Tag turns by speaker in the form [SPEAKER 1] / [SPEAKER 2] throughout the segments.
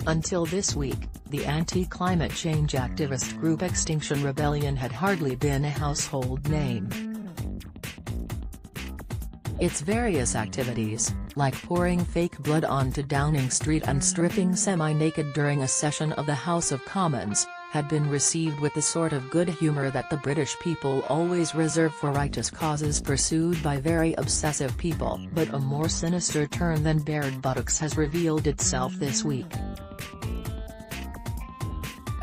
[SPEAKER 1] Until this week, the anti-climate change activist group Extinction Rebellion had hardly been a household name. Its various activities, like pouring fake blood onto Downing Street and stripping semi-naked during a session of the House of Commons, had been received with the sort of good humour that the British people always reserve for righteous causes pursued by very obsessive people. But a more sinister turn than bared buttocks has revealed itself this week.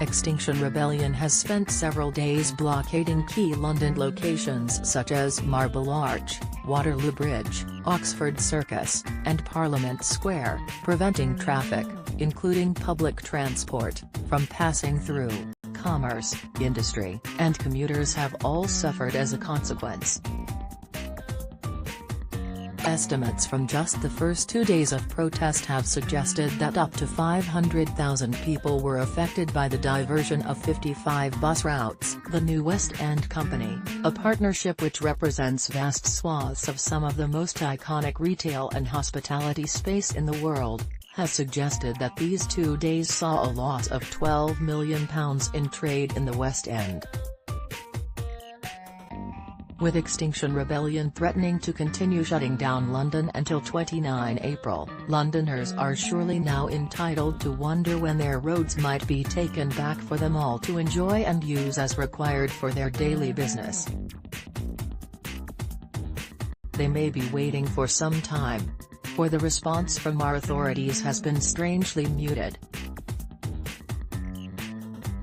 [SPEAKER 1] Extinction Rebellion has spent several days blockading key London locations such as Marble Arch, Waterloo Bridge, Oxford Circus, and Parliament Square, preventing traffic, including public transport, from passing through. Commerce, industry, and commuters have all suffered as a consequence. Estimates from just the first 2 days of protest have suggested that up to 500,000 people were affected by the diversion of 55 bus routes. The New West End Company, a partnership which represents vast swaths of some of the most iconic retail and hospitality space in the world, has suggested that these 2 days saw a loss of £12 million in trade in the West End. With Extinction Rebellion threatening to continue shutting down London until 29 April, Londoners are surely now entitled to wonder when their roads might be taken back for them all to enjoy and use as required for their daily business. They may be waiting for some time, for the response from our authorities has been strangely muted.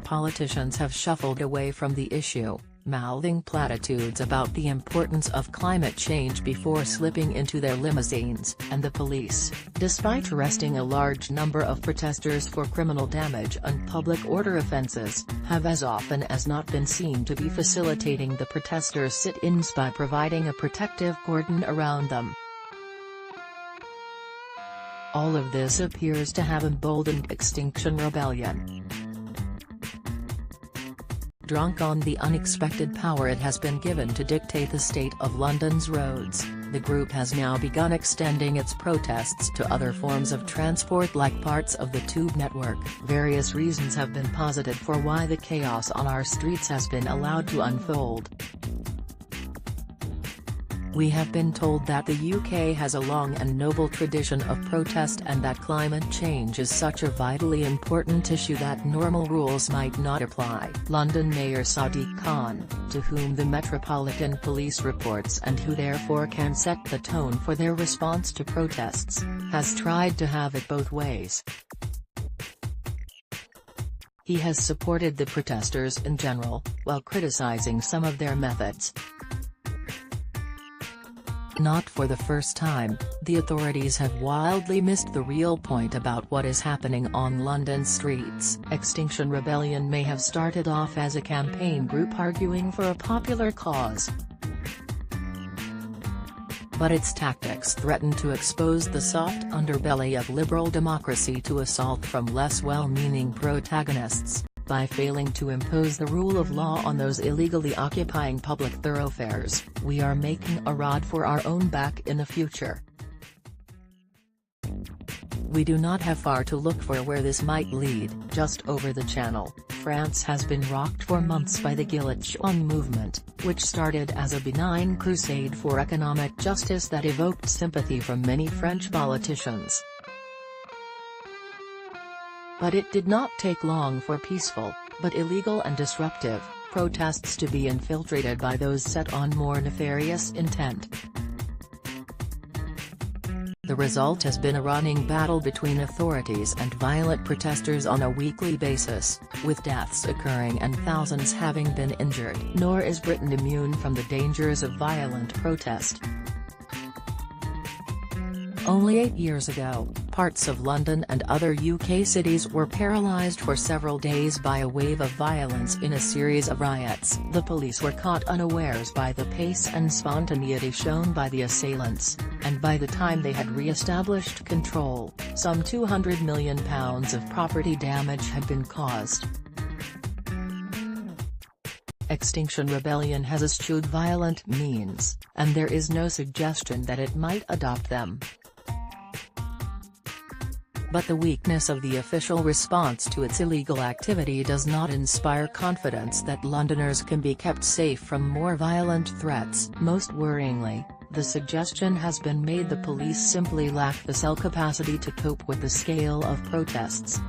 [SPEAKER 1] Politicians have shuffled away from the issue, mouthing platitudes about the importance of climate change before slipping into their limousines, and the police, despite arresting a large number of protesters for criminal damage and public order offences, have as often as not been seen to be facilitating the protesters' sit-ins by providing a protective cordon around them. All of this appears to have emboldened Extinction Rebellion. Drunk on the unexpected power it has been given to dictate the state of London's roads, the group has now begun extending its protests to other forms of transport like parts of the tube network. Various reasons have been posited for why the chaos on our streets has been allowed to unfold. We have been told that the UK has a long and noble tradition of protest and that climate change is such a vitally important issue that normal rules might not apply. London Mayor Sadiq Khan, to whom the Metropolitan Police reports and who therefore can set the tone for their response to protests, has tried to have it both ways. He has supported the protesters in general, while criticising some of their methods. Not for the first time, the authorities have wildly missed the real point about what is happening on London streets. Extinction Rebellion may have started off as a campaign group arguing for a popular cause, but its tactics threaten to expose the soft underbelly of liberal democracy to assault from less well-meaning protagonists, by failing to impose the rule of law on those illegally occupying public thoroughfares. We are making a rod for our own back in the future. We do not have far to look for where this might lead. Just over the channel, France has been rocked for months by the Gilets Jaunes movement, which started as a benign crusade for economic justice that evoked sympathy from many French politicians. But it did not take long for peaceful, but illegal and disruptive, protests to be infiltrated by those set on more nefarious intent. The result has been a running battle between authorities and violent protesters on a weekly basis, with deaths occurring and thousands having been injured. Nor is Britain immune from the dangers of violent protest. Only 8 years ago, parts of London and other UK cities were paralysed for several days by a wave of violence in a series of riots. The police were caught unawares by the pace and spontaneity shown by the assailants, and by the time they had re-established control, some £200 million of property damage had been caused. Extinction Rebellion has eschewed violent means, and there is no suggestion that it might adopt them. But the weakness of the official response to its illegal activity does not inspire confidence that Londoners can be kept safe from more violent threats. Most worryingly, the suggestion has been made the police simply lack the cell capacity to cope with the scale of protests.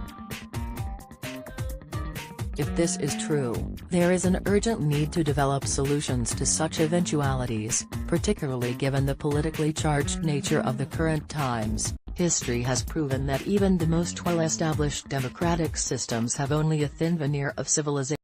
[SPEAKER 1] If this is true, there is an urgent need to develop solutions to such eventualities, particularly given the politically charged nature of the current times. History has proven that even the most well-established democratic systems have only a thin veneer of civilization.